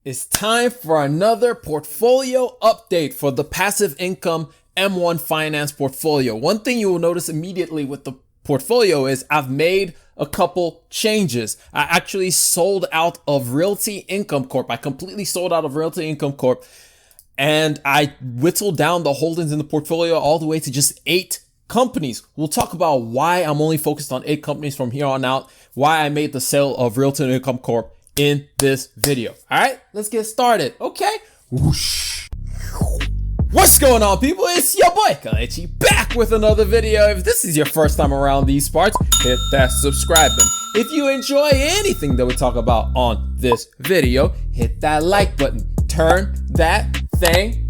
It's time for another portfolio update for the passive income M1 finance portfolio. One thing you will notice immediately with the portfolio is I've made a couple changes. I actually sold out of Realty Income Corp. I completely sold out of Realty Income Corp. And I whittled down the holdings in the portfolio all the way to just 8 companies. We'll talk about why I'm only focused on 8 companies from here on out, why I made the sale of Realty Income Corp in this video. All right, let's get started. Okay. Whoosh. What's going on, people? It's your boy Kalechi back with another video. If this is your first time around these parts, hit that subscribe button. If you enjoy anything that we talk about on this video, hit that like button. Turn that thing.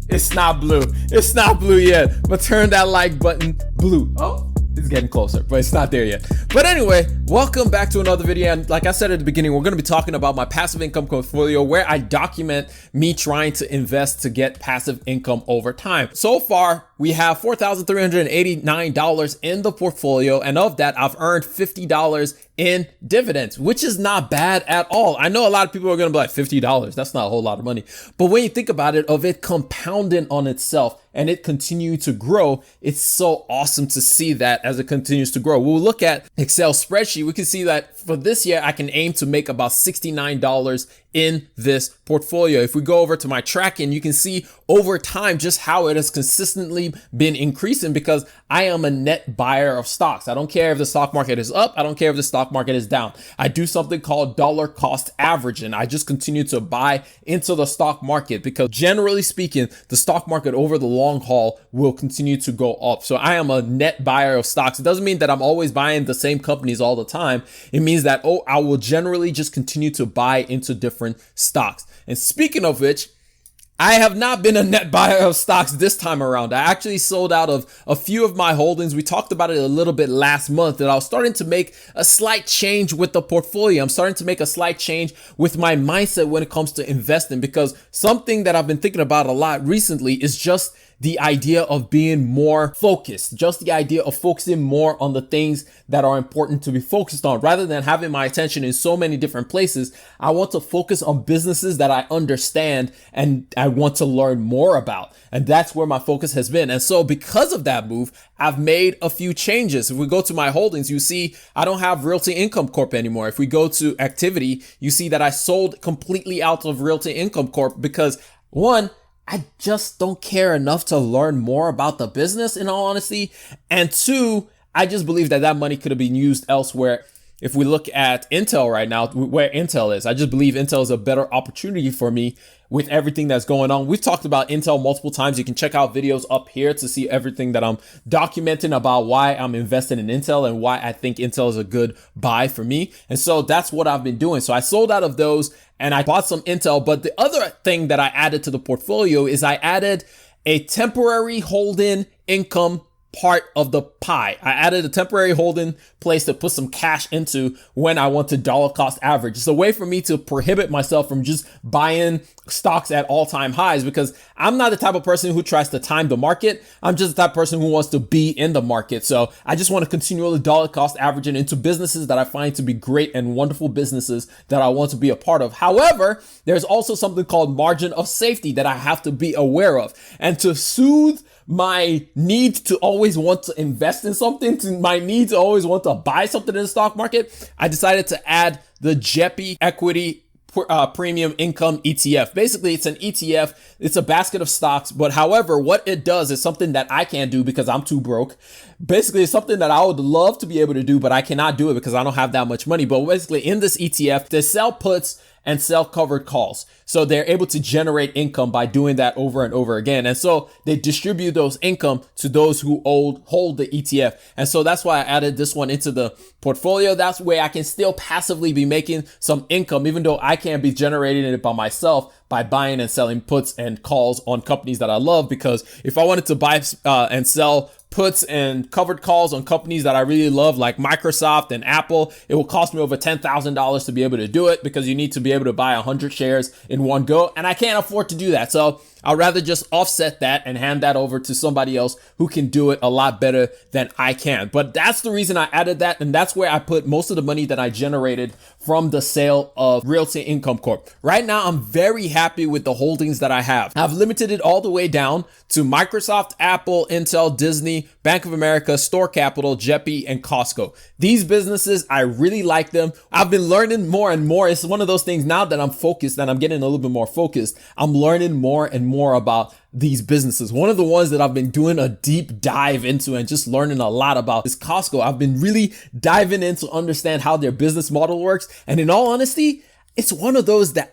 It's not blue. It's not blue yet, but turn that like button blue. Oh, it's getting closer, but it's not there yet. But anyway, welcome back to another video. And like I said at the beginning, we're going to be talking about my passive income portfolio where I document me trying to invest to get passive income over time. So far, we have $4,389 in the portfolio. And of that, I've earned $50 in dividends, which is not bad at all. I know a lot of people are going to be like, $50, that's not a whole lot of money. But when you think about it, of it compounding on itself and it continue to grow, it's so awesome to see that as it continues to grow. We'll look at Excel spreadsheet. We can see that for this year, I can aim to make about $69 in this portfolio. If we go over to my tracking, you can see over time just how it has consistently been increasing because I am a net buyer of stocks. I don't care if the stock market is up. I don't care if the stock market is down. I do something called dollar cost averaging. I just continue to buy into the stock market because generally speaking, the stock market over the long haul will continue to go up. So I am a net buyer of stocks. It doesn't mean that I'm always buying the same companies all the time. It means that, I will generally just continue to buy into different stocks. And speaking of which, I have not been a net buyer of stocks this time around. I actually sold out of a few of my holdings. We talked about it a little bit last month that I was starting to make a slight change with the portfolio. I'm starting to make a slight change with my mindset when it comes to investing because something that I've been thinking about a lot recently is just the idea of being more focused, just the idea of focusing more on the things that are important to be focused on rather than having my attention in so many different places. I want to focus on businesses that I understand and I want to learn more about. And that's where my focus has been. And so because of that move, I've made a few changes. If we go to my holdings, you see I don't have Realty Income Corp anymore. If we go to activity, you see that I sold completely out of Realty Income Corp because one, I just don't care enough to learn more about the business in all honesty. And two, I just believe that that money could have been used elsewhere. If we look at Intel right now, where Intel is, I just believe Intel is a better opportunity for me with everything that's going on. We've talked about Intel multiple times. You can check out videos up here to see everything that I'm documenting about why I'm investing in Intel and why I think Intel is a good buy for me. And so that's what I've been doing. So I sold out of those and I bought some Intel. But the other thing that I added to the portfolio is I added a temporary holding income part of the pie. I added a temporary holding place to put some cash into when I want to dollar cost average. It's a way for me to prohibit myself from just buying stocks at all-time highs because I'm not the type of person who tries to time the market. I'm just the type of person who wants to be in the market. So I just want to continually dollar cost averaging into businesses that I find to be great and wonderful businesses that I want to be a part of. However, there's also something called margin of safety that I have to be aware of. And to soothe my need to always want to invest in something, to my need to always want to buy something in the stock market, I decided to add the JEPI equity premium income ETF. Basically, it's an ETF. It's a basket of stocks. But however, what it does is something that I can't do because I'm too broke. Basically, it's something that I would love to be able to do, but I cannot do it because I don't have that much money. But basically, in this ETF, they sell puts and sell covered calls. So they're able to generate income by doing that over and over again. And so they distribute those income to those who hold the ETF. And so that's why I added this one into the portfolio. That's where I can still passively be making some income, even though I can't be generating it by myself by buying and selling puts and calls on companies that I love. Because if I wanted to buy and sell puts and covered calls on companies that I really love, like Microsoft and Apple, it will cost me over $10,000 to be able to do it because you need to be able to buy 100 shares in one go. And I can't afford to do that. So I'd rather just offset that and hand that over to somebody else who can do it a lot better than I can. But that's the reason I added that. And that's where I put most of the money that I generated from the sale of Realty Income Corp. Right now, I'm very happy with the holdings that I have. I've limited it all the way down to Microsoft, Apple, Intel, Disney, Bank of America, Store Capital, Jeppy, and Costco. These businesses, I really like them. I've been learning more and more. It's one of those things now that I'm focused, that I'm getting a little bit more focused. I'm learning more and more about these businesses. One of the ones that I've been doing a deep dive into and just learning a lot about is Costco. I've been really diving in to understand how their business model works. And in all honesty, it's one of those that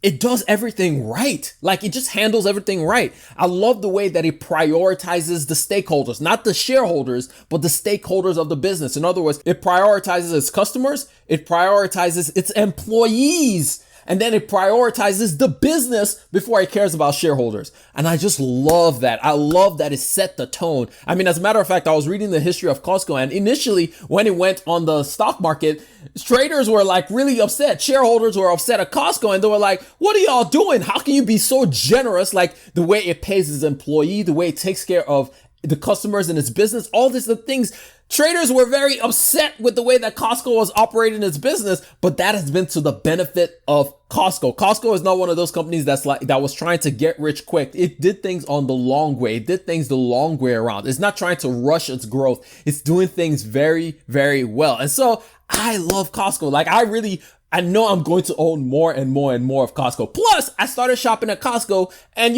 it does everything right. Like, it just handles everything right. I love the way that it prioritizes the stakeholders, not the shareholders, but the stakeholders of the business. In other words, it prioritizes its customers, it prioritizes its employees, and then it prioritizes the business before it cares about shareholders. And I just love that. I love that it set the tone. I mean, as a matter of fact, I was reading the history of Costco, and initially when it went on the stock market, traders were like really upset. Shareholders were upset at Costco, and they were like, what are y'all doing? How can you be so generous? Like, the way it pays its employee, the way it takes care of the customers in its business, all these things. Traders were very upset with the way that Costco was operating its business, but that has been to the benefit of Costco. Costco is not one of those companies that was trying to get rich quick. It did things on the long way. It did things the long way around. It's not trying to rush its growth. It's doing things very, very well. And so I love Costco. Like, I know I'm going to own more and more and more of Costco. Plus, I started shopping at Costco, and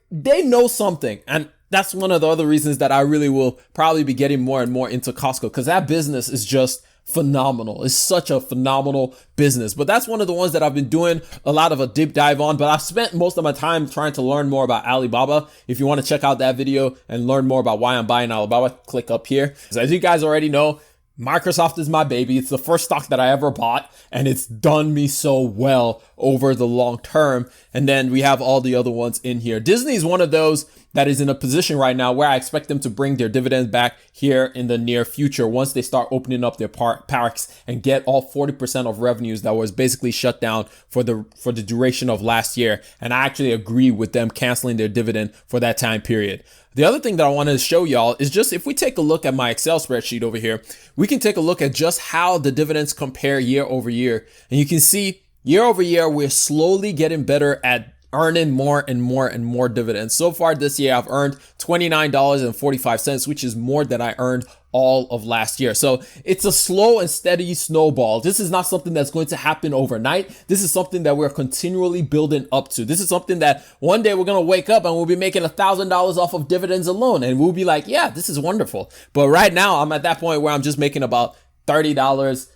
they know something. And that's one of the other reasons that I really will probably be getting more and more into Costco, because that business is just phenomenal. It's such a phenomenal business. But that's one of the ones that I've been doing a lot of a deep dive on. But I've spent most of my time trying to learn more about Alibaba. If you want to check out that video and learn more about why I'm buying Alibaba, click up here. As you guys already know, Microsoft is my baby. It's the first stock that I ever bought, and it's done me so well over the long term. And then we have all the other ones in here. Disney is one of those that is in a position right now where I expect them to bring their dividends back here in the near future once they start opening up their parks and get all 40% of revenues that was basically shut down for the duration of last year. And I actually agree with them canceling their dividend for that time period. The other thing that I wanted to show y'all is just, if we take a look at my Excel spreadsheet over here, we can take a look at just how the dividends compare year over year. And you can see year over year, we're slowly getting better at earning more and more and more dividends. So far this year, I've earned $29.45, which is more than I earned all of last year. So it's a slow and steady snowball. This is not something that's going to happen overnight. This is something that we're continually building up to. This is something that one day we're going to wake up and we'll be making $1,000 off of dividends alone. And we'll be like, yeah, this is wonderful. But right now I'm at that point where I'm just making about $30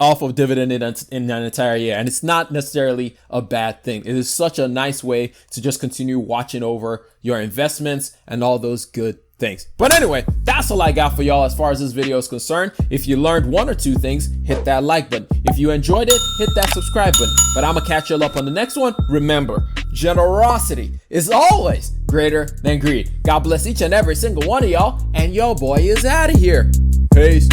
off of dividend in an entire year. And it's not necessarily a bad thing. It is such a nice way to just continue watching over your investments and all those good things. But anyway, that's all I got for y'all as far as this video is concerned. If you learned one or two things, hit that like button. If you enjoyed it, hit that subscribe button. But I'm gonna catch y'all up on the next one. Remember, generosity is always greater than greed. God bless each and every single one of y'all, and your boy is out of here. Peace.